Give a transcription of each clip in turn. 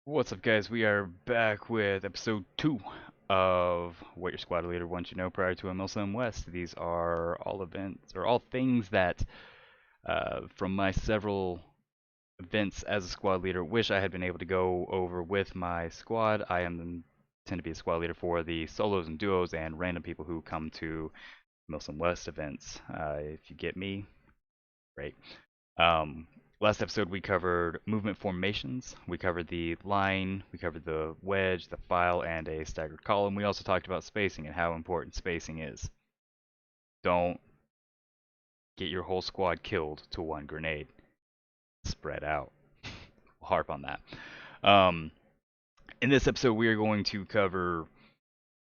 What's up, guys? We are back with episode 2 of What Your Squad Leader Wants You to Know Prior to MSW West. These are all events, or all things that, from my several events as a squad leader, wish I had been able to go over with my squad. Tend to be a squad leader for the solos and duos and random people who come to MSW West events. If you get me, great. Um, Last episode we covered movement formations. We covered the line, we covered the wedge, the file, and a staggered column. We also talked about spacing and how important spacing is. Don't get your whole squad killed to one grenade. Spread out. We'll harp on that. Um, in this episode, we are going to cover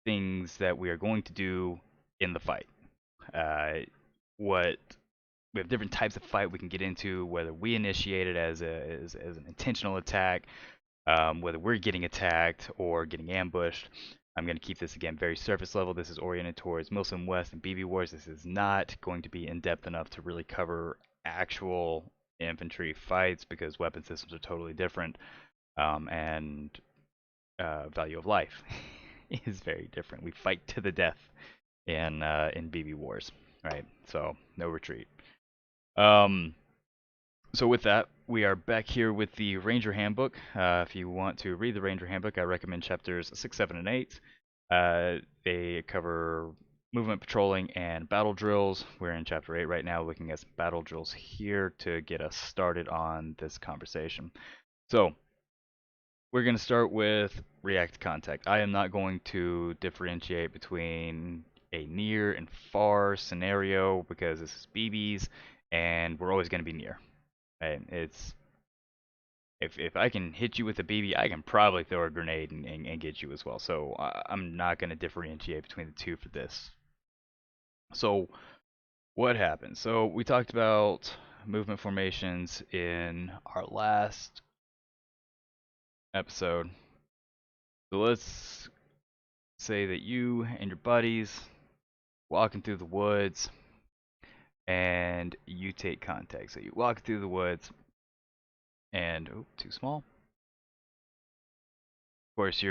things that we are going to do in the fight. Uh, what we have different types of fight we can get into, whether we initiate it as an intentional attack, whether we're getting attacked or getting ambushed. I'm going to keep this again very surface level. This is oriented towards Milsim West and BB Wars. This is not going to be in depth enough to really cover actual infantry fights because weapon systems are totally different, and value of life is very different. We fight to the death in BB Wars, right? So no retreat. Um, so with that, we are back here with the Ranger Handbook. If you want to read the Ranger Handbook, I recommend chapters 6, 7, and 8. They cover movement patrolling and battle drills. We're in chapter 8 right now, looking at some battle drills here to get us started on this conversation. So we're going to start with react contact. I am not going to differentiate between a near and far scenario because this is BBs and we're always going to be near. Right? It's if I can hit you with a BB, I can probably throw a grenade and get you as well. So I'm not going to differentiate between the two for this. So what happened? So we talked about movement formations in our last episode. So let's say that you and your buddies walking through the woods and you take contact. So you walk through the woods and too small. Of course,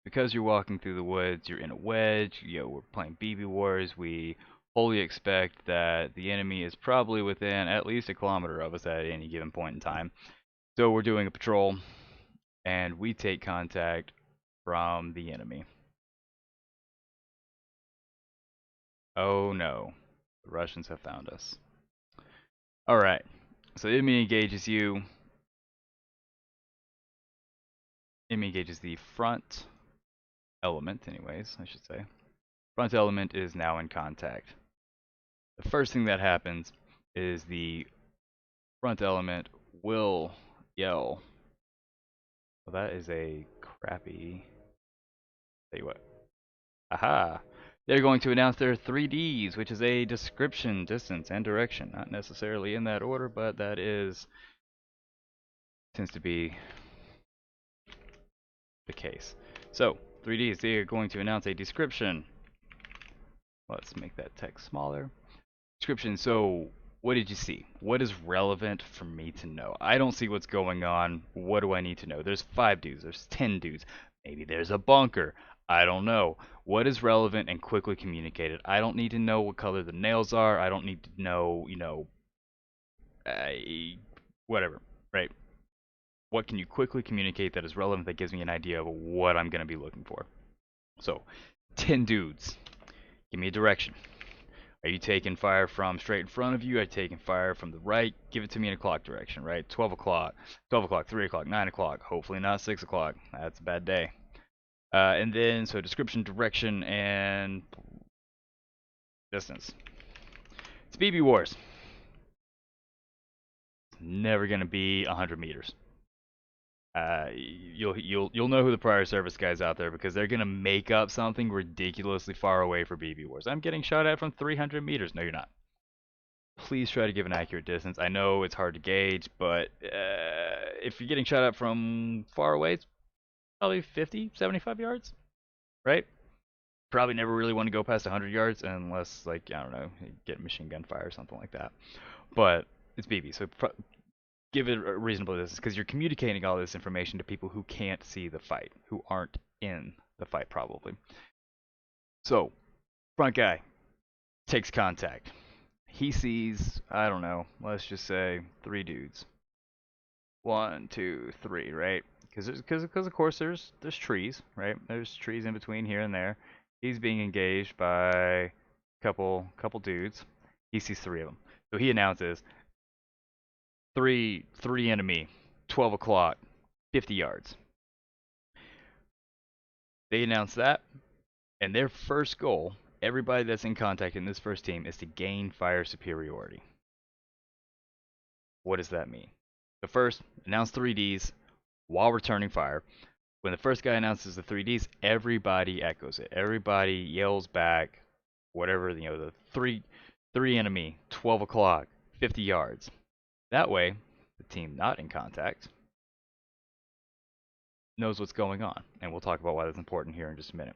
because you're walking through the woods, you're in a wedge. We're playing BB Wars. We wholly expect that the enemy is probably within at least a kilometer of us at any given point in time. So we're doing a patrol, and we take contact from the enemy. Oh no, the Russians have found us. All right, so the enemy engages you. Enemy engages the front element, anyways, I should say. Front element is now in contact. The first thing that happens is the front element will yell. Well, that is a crappy. Tell you what. Aha! They're going to announce their 3Ds, which is a description, distance, and direction. Not necessarily in that order, but that tends to be the case. So, 3Ds, they are going to announce a description. Let's make that text smaller. Description. So, what did you see? What is relevant for me to know? I don't see what's going on. What do I need to know? There's 5 dudes. There's 10 dudes. Maybe there's a bunker. I don't know. What is relevant and quickly communicated? I don't need to know what color the nails are. I don't need to know, whatever, right? What can you quickly communicate that is relevant that gives me an idea of what I'm going to be looking for? So, 10 dudes. Give me a direction. Are you taking fire from straight in front of you? Are you taking fire from the right? Give it to me in a clock direction, right? 12 o'clock, 12 o'clock, 3 o'clock, 9 o'clock. Hopefully not 6 o'clock. That's a bad day. And then, so description, direction, and distance. It's BB Wars. It's never going to be 100 meters. You'll know who the prior service guys out there because they're gonna make up something ridiculously far away for BB Wars. I'm getting shot at from 300 meters. No, you're not. Please try to give an accurate distance. I know it's hard to gauge, but if you're getting shot at from far away, it's probably 50, 75 yards, right? Probably never really want to go past 100 yards unless, like, I don't know, you get machine gun fire or something like that. But it's BB, so give it a reasonable distance because you're communicating all this information to people who can't see the fight, who aren't in the fight probably. So, front guy takes contact. He sees, I don't know, let's just say 3 dudes. 1, 2, 3, right? Because of course there's trees, right? There's trees in between here and there. He's being engaged by a couple dudes. He sees 3 of them, so he announces three enemy, 12 o'clock, 50 yards. They announce that, and their first goal, everybody that's in contact in this first team, is to gain fire superiority. What does that mean? The first, announce 3Ds while returning fire. When the first guy announces the 3Ds, everybody echoes it. Everybody yells back, whatever, the three enemy, 12 o'clock, 50 yards. That way, the team not in contact knows what's going on, and we'll talk about why that's important here in just a minute.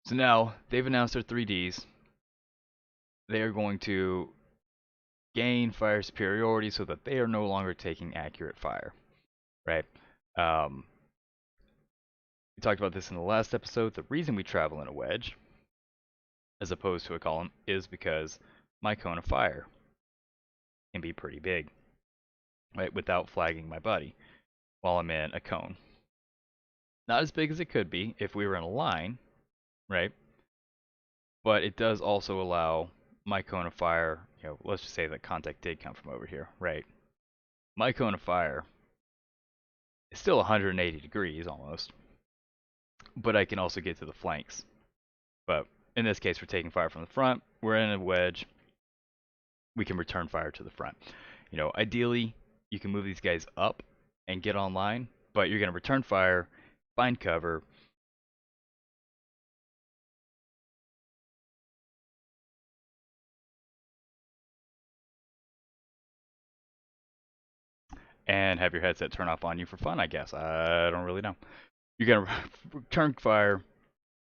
So now they've announced their 3Ds. They are going to gain fire superiority so that they are no longer taking accurate fire, right? We talked about this in the last episode. The reason we travel in a wedge as opposed to a column is because my cone of fire can be pretty big, right, without flagging my buddy while I'm in a cone. Not as big as it could be if we were in a line, right? But it does also allow my cone of fire, let's just say that contact did come from over here, right? My cone of fire is still 180 degrees almost, but I can also get to the flanks. But in this case, we're taking fire from the front. We're in a wedge. We can return fire to the front. Ideally, you can move these guys up and get online, but you're going to return fire, find cover, and have your headset turn off on you for fun, I guess. I don't really know. You're going to return fire,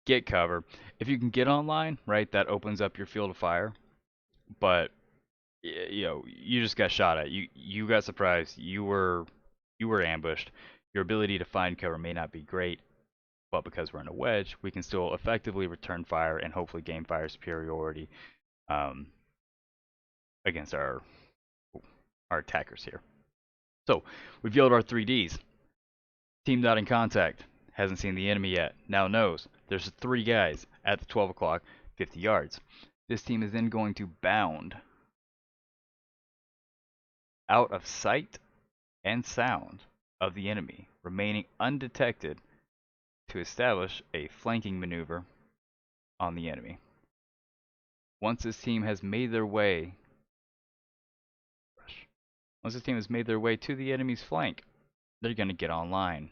get cover. If you can get online, right, that opens up your field of fire, but you just got shot at. You got surprised. You were ambushed. Your ability to find cover may not be great, but because we're in a wedge, we can still effectively return fire and hopefully gain fire superiority against our attackers here. So we've yelled our 3Ds. Team not in contact. Hasn't seen the enemy yet. Now knows there's 3 guys at the 12 o'clock, 50 yards. This team is then going to bound out of sight and sound of the enemy, remaining undetected to establish a flanking maneuver on the enemy. Once this team has made their way to the enemy's flank, they're going to get online.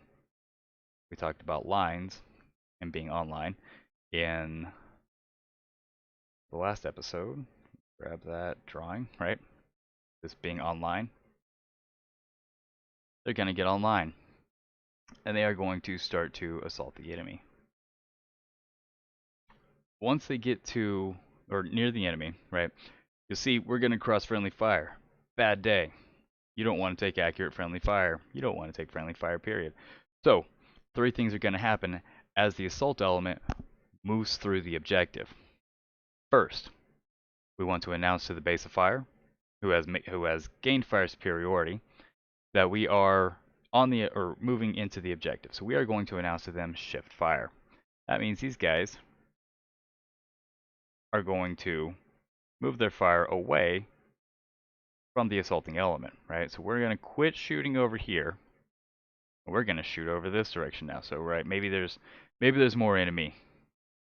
We talked about lines and being online in the last episode. Grab that drawing, right? This being online. They're going to get online, and they are going to start to assault the enemy. Once they get to, or near the enemy, right, you'll see we're going to cross friendly fire. Bad day. You don't want to take accurate friendly fire. You don't want to take friendly fire, period. So, 3 things are going to happen as the assault element moves through the objective. First, we want to announce to the base of fire, who has gained fire superiority, that we are moving into the objective. So we are going to announce to them shift fire. That means these guys are going to move their fire away from the assaulting element, right? So we're going to quit shooting over here. We're going to shoot over this direction now. So right, maybe there's more enemy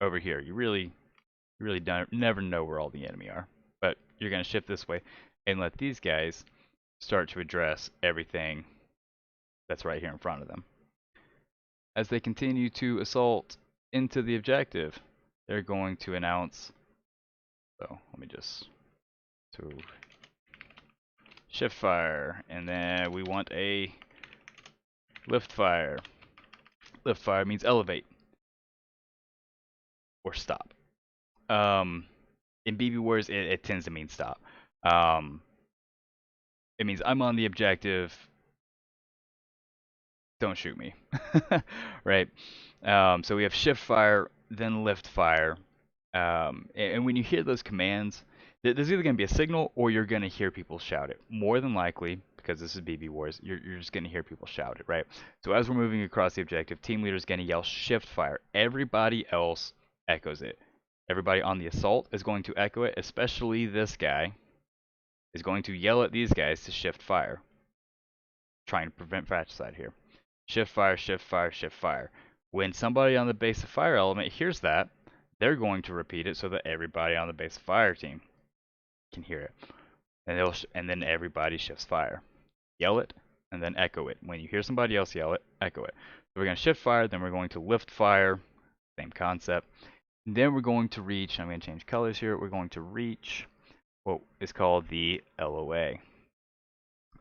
over here. You really never know where all the enemy are. But you're going to shift this way and let these guys start to address everything that's right here in front of them. As they continue to assault into the objective, they're going to announce, so let me just, so shift fire, and then we want a lift fire. Lift fire means elevate or stop. In BB Wars, it tends to mean stop. It means I'm on the objective. Don't shoot me, right? So we have shift fire, then lift fire, and when you hear those commands, there's either going to be a signal or you're going to hear people shout it. More than likely, because this is BB Wars, you're just going to hear people shout it, right? So as we're moving across the objective, team leader is going to yell shift fire. Everybody else echoes it. Everybody on the assault is going to echo it, especially this guy is going to yell at these guys to shift fire, trying to prevent fratricide here. Shift fire, shift fire, shift fire. When somebody on the base of fire element hears that, they're going to repeat it so that everybody on the base of fire team can hear it. And then everybody shifts fire. Yell it, and then echo it. When you hear somebody else yell it, echo it. So we're going to shift fire, then we're going to lift fire, same concept. And then we're going to reach, I'm going to change colors here, we're going to reach what is called the LOA.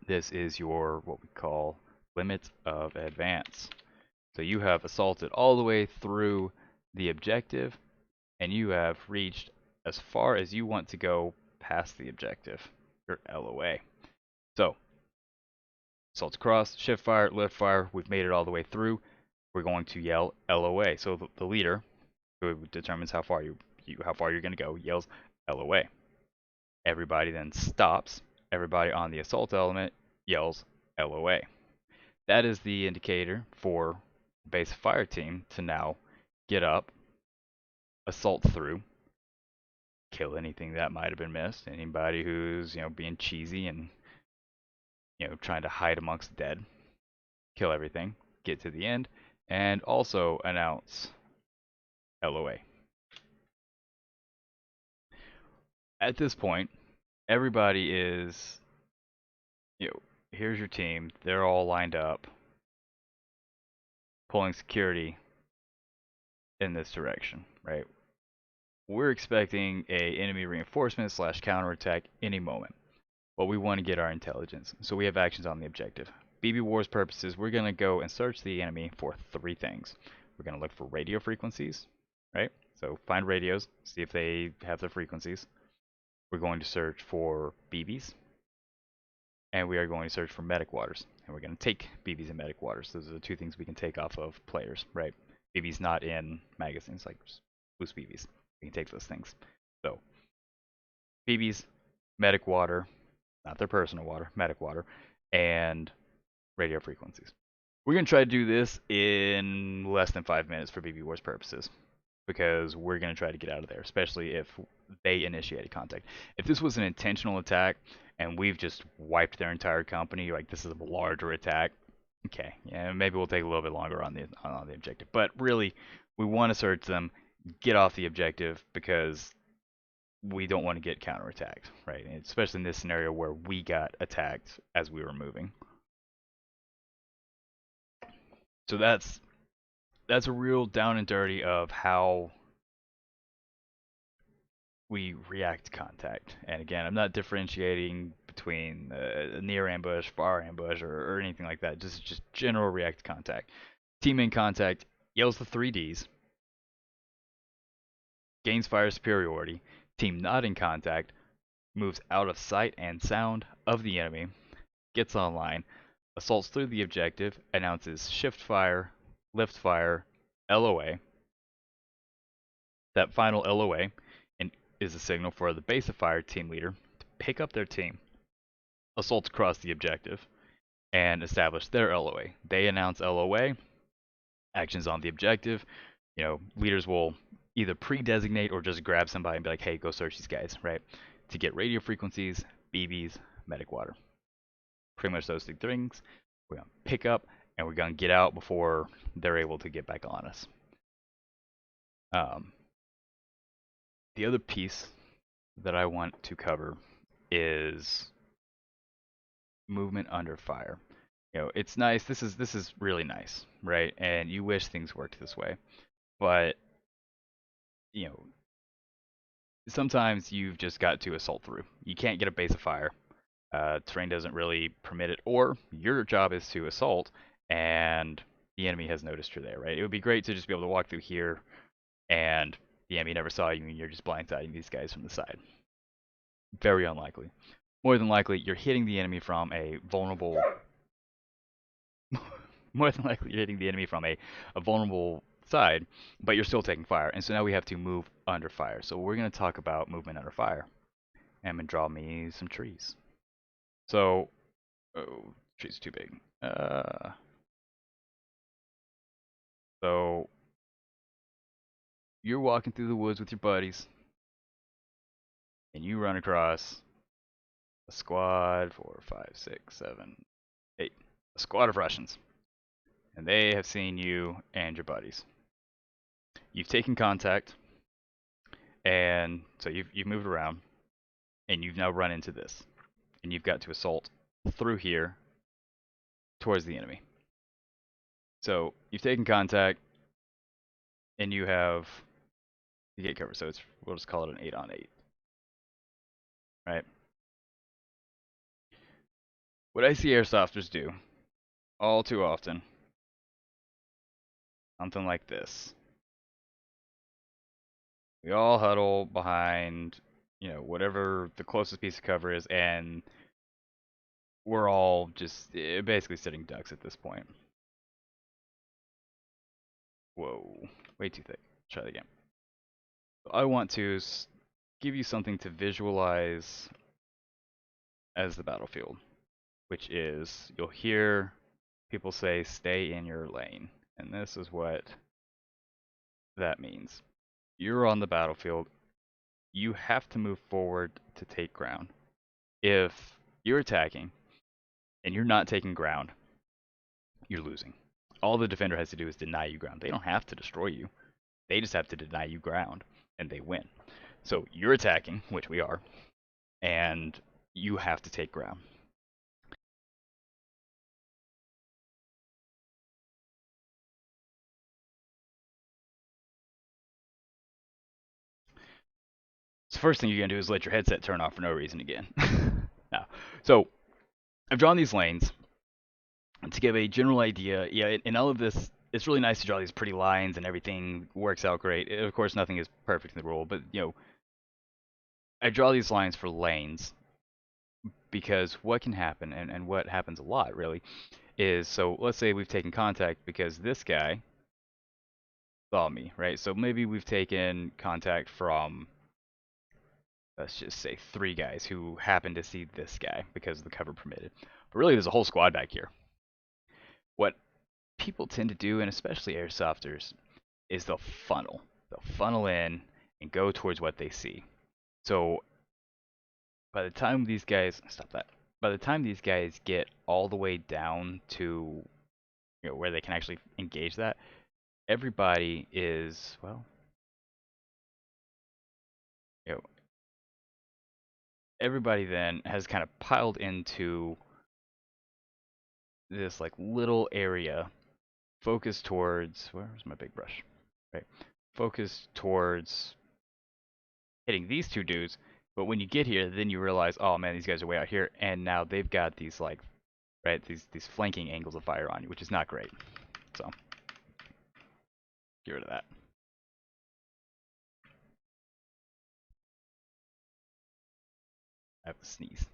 This is your, what we call, limit of advance. So you have assaulted all the way through the objective, and you have reached as far as you want to go past the objective, your LOA. So, assaults across, shift fire, lift fire, we've made it all the way through. We're going to yell LOA. So the leader, who determines how far you're going to go, yells LOA. Everybody then stops. Everybody on the assault element yells LOA. That is the indicator for base fire team to now get up, assault through, kill anything that might have been missed. Anybody who's, being cheesy and, trying to hide amongst the dead, kill everything, get to the end, and also announce LOA. At this point, everybody is, here's your team. They're all lined up, pulling security in this direction, right? We're expecting a enemy reinforcement / counterattack any moment. But we want to get our intelligence, so we have actions on the objective. BB Wars purposes, we're going to go and search the enemy for 3 things. We're going to look for radio frequencies, right? So find radios, see if they have their frequencies. We're going to search for BBs, and we are going to search for medic waters. And we're going to take BBs and medic waters. Those are the 2 things we can take off of players, right? BBs not in magazines, like loose BBs. We can take those things. So BBs, medic water, not their personal water, medic water, and radio frequencies. We're going to try to do this in less than 5 minutes for BB Wars purposes, because we're going to try to get out of there, especially if they initiated contact. If this was an intentional attack and we've just wiped their entire company, like this is a larger attack, okay, yeah, maybe we'll take a little bit longer on the objective. But really, we want to search them, get off the objective, because we don't want to get counterattacked, right? And especially in this scenario where we got attacked as we were moving. So that's a real down and dirty of how we react to contact. And again, I'm not differentiating between near ambush, far ambush, or anything like that. Just general react to contact. Team in contact yells the 3 Ds, gains fire superiority. Team not in contact moves out of sight and sound of the enemy, gets online, assaults through the objective, announces shift fire, lift fire, LOA. That final LOA is a signal for the base of fire team leader to pick up their team, assault across the objective, and establish their LOA. They announce LOA, actions on the objective. Leaders will either pre-designate or just grab somebody and be like, hey, go search these guys, right? To get radio frequencies, BBs, medic water. Pretty much those 3 things. We're going to pick up and we're going to get out before they're able to get back on us. The other piece that I want to cover is movement under fire. It's nice. This is really nice, right? And you wish things worked this way, but sometimes you've just got to assault through. You can't get a base of fire. Terrain doesn't really permit it, or your job is to assault, and the enemy has noticed you're there, right? It would be great to just be able to walk through here, and the enemy never saw you, and you're just blindsiding these guys from the side. Very unlikely. more than likely you're hitting the enemy from a vulnerable more than likely you're hitting the enemy from a vulnerable side, but you're still taking fire. And so now we have to move under fire. So we're going to talk about movement under fire. And I'm going to draw me some trees. So, oh, trees are too big. So you're walking through the woods with your buddies, and you run across a squad, 4, 5, 6, 7, 8, a squad of Russians. And they have seen you and your buddies. You've taken contact, and so you've moved around, and you've now run into this, and you've got to assault through here towards the enemy. So you've taken contact, and you get cover. So we'll just call it an 8-on-8, right? What I see airsofters do all too often, something like this. We all huddle behind, whatever the closest piece of cover is, and we're all just basically sitting ducks at this point. Whoa, way too thick. Try that again. So I want to give you something to visualize as the battlefield, which is you'll hear people say, stay in your lane. And this is what that means. You're on the battlefield. You have to move forward to take ground. If you're attacking and you're not taking ground, you're losing. All the defender has to do is deny you ground. They don't have to destroy you. They just have to deny you ground, and they win. So you're attacking, which we are, and you have to take ground. So first thing you're going to do is let your headset turn off for no reason again. Now, so I've drawn these lanes to give a general idea. Yeah, in all of this, it's really nice to draw these pretty lines and everything works out great. Of course, nothing is perfect in the rule, but I draw these lines for lanes because what can happen, and what happens a lot really, is so let's say we've taken contact because this guy saw me, right? So maybe we've taken contact from, let's just say, 3 guys who happen to see this guy because the cover permitted. But really, there's a whole squad back here. What people tend to do, and especially airsofters, is they'll funnel. They'll funnel in and go towards what they see. So by the time these guys stop that, by the time these guys get all the way down to where they can actually engage that, everybody is you know everybody then has kind of piled into this like little area focused towards where's my big brush, right? Focused towards hitting these 2 dudes. But when you get here, then you realize, oh man, these guys are way out here, and now they've got these these flanking angles of fire on you, which is not great. So get rid of that. I have to sneeze.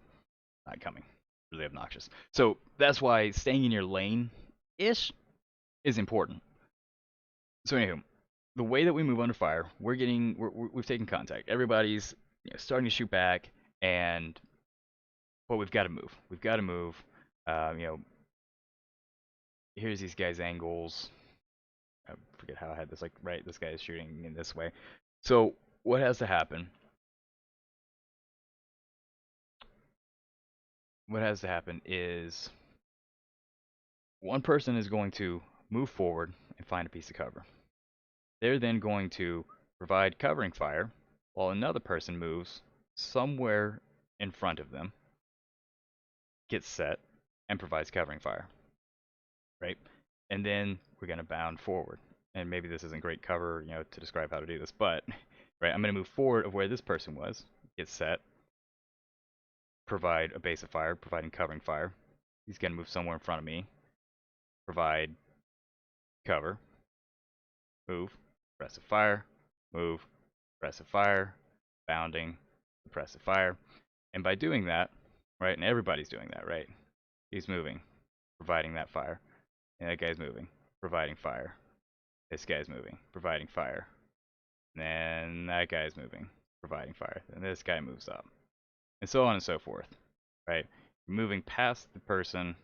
Not coming. Really obnoxious. So that's why staying in your lane ish is important. So anywho, the way that we move under fire, we've taken contact. Everybody's starting to shoot back, and we've got to move. We've got to move. Here's these guys' angles. I forget how I had this. Like, right, this guy is shooting in this way. So what has to happen? What has to happen is one person is going to move forward and find a piece of cover. They're then going to provide covering fire while another person moves somewhere in front of them, gets set, and provides covering fire. Right? And then we're going to bound forward. And maybe this isn't great cover, to describe how to do this, but right, I'm going to move forward of where this person was, get set, provide a base of fire, providing covering fire. He's going to move somewhere in front of me, provide cover, move, suppressive fire, move, suppressive fire, bounding, suppressive fire. And by doing that, right? And everybody's doing that, right? He's moving, providing that fire. And that guy's moving, providing fire. This guy's moving, providing fire. And then that guy's moving, providing fire. And this guy moves up. And so on and so forth, right? You're moving past the person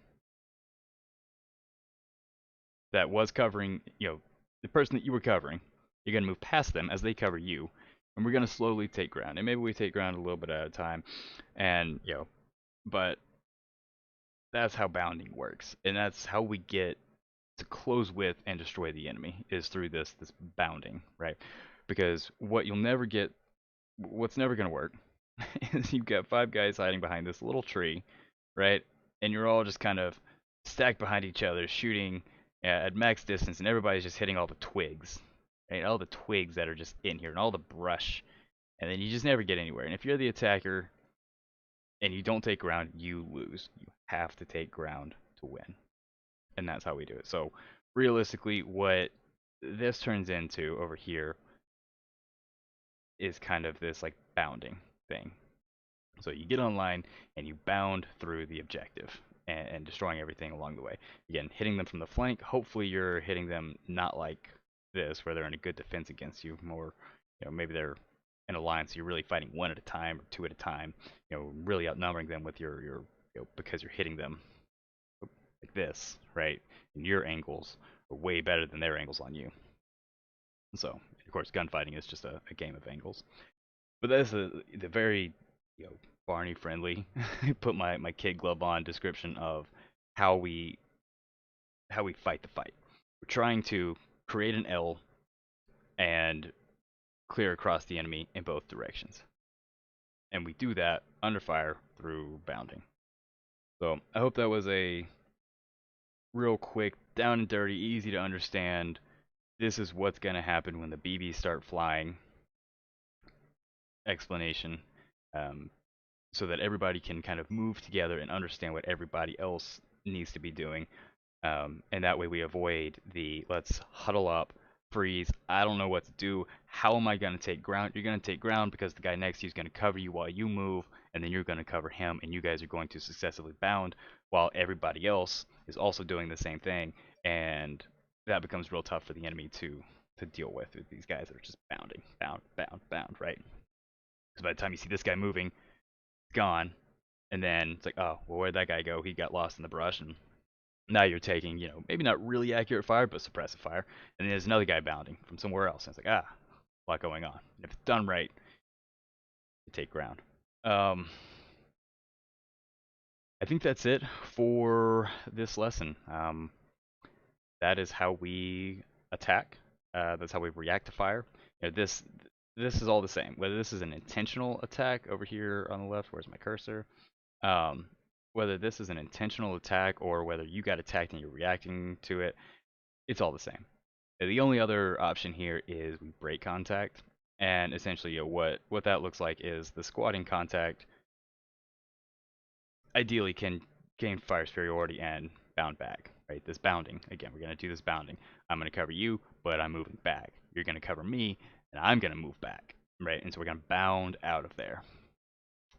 that was covering, the person that you were covering. You're going to move past them as they cover you. And we're going to slowly take ground. And maybe we take ground a little bit at a time. And, but that's how bounding works. And that's how we get to close with and destroy the enemy is through this bounding, right? Because what's never going to work is you've got 5 guys hiding behind this little tree, right? And you're all just kind of stacked behind each other, shooting at max distance, and everybody's just hitting all the twigs, right? All the twigs that are just in here, and all the brush, and then you just never get anywhere. And if you're the attacker and you don't take ground, you lose. You have to take ground to win, and that's how we do it. So realistically, what this turns into over here is kind of this like bounding thing. So you get online and you bound through the objective and destroying everything along the way. Again, hitting them from the flank. Hopefully you're hitting them not like this, where they're in a good defense against you. More, maybe they're in a line, so you're really fighting one at a time or two at a time. Really outnumbering them with your because you're hitting them like this, right? And your angles are way better than their angles on you. So, of course, gunfighting is just a game of angles. But that's the very Barney friendly put my kid glove on description of how we fight the fight. We're trying to create an L and clear across the enemy in both directions. And we do that under fire through bounding. So I hope that was a real quick, down and dirty, easy to understand. This is what's going to happen when the BBs start flying explanation. So that everybody can kind of move together and understand what everybody else needs to be doing. And that way we avoid the let's huddle up, freeze, I don't know what to do, how am I going to take ground? You're going to take ground because the guy next to you is going to cover you while you move, and then you're going to cover him, and you guys are going to successively bound while everybody else is also doing the same thing. And that becomes real tough for the enemy to deal with these guys that are just bounding, bound, right? Because by the time you see this guy moving, gone, and then it's like, oh, well, where'd that guy go? He got lost in the brush, and now you're taking, maybe not really accurate fire, but suppressive fire, and then there's another guy bounding from somewhere else, and it's like, a lot going on. And if it's done right, you take ground. I think that's it for this lesson. That is how we attack. That's how we react to fire. This is all the same. Whether this is an intentional attack over here on the left, where's my cursor? Whether this is an intentional attack or whether you got attacked and you're reacting to it, it's all the same. The only other option here is we break contact, and essentially what that looks like is the squatting contact ideally can gain fire superiority and bound back, right? This bounding, again, we're going to do this bounding. I'm going to cover you, but I'm moving back. You're going to cover me, and I'm going to move back, right? And so we're going to bound out of there.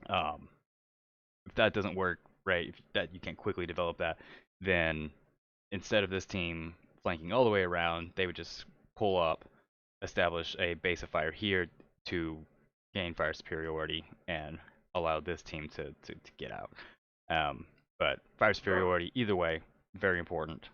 If that doesn't work, right, if that you can't quickly develop that, then instead of this team flanking all the way around, they would just pull up, establish a base of fire here to gain fire superiority and allow this team to get out. But fire superiority, either way, very important.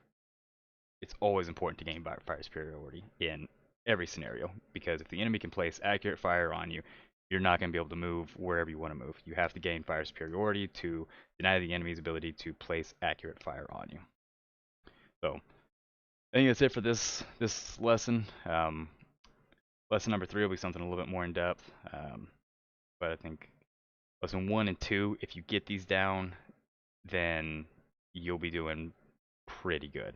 It's always important to gain fire superiority in every scenario, because if the enemy can place accurate fire on you, you're not going to be able to move wherever you want to move. You have to gain fire superiority to deny the enemy's ability to place accurate fire on you. So I think that's it for this lesson. Lesson number 3 will be something a little bit more in depth. But I think lesson 1 and 2, if you get these down, then you'll be doing pretty good.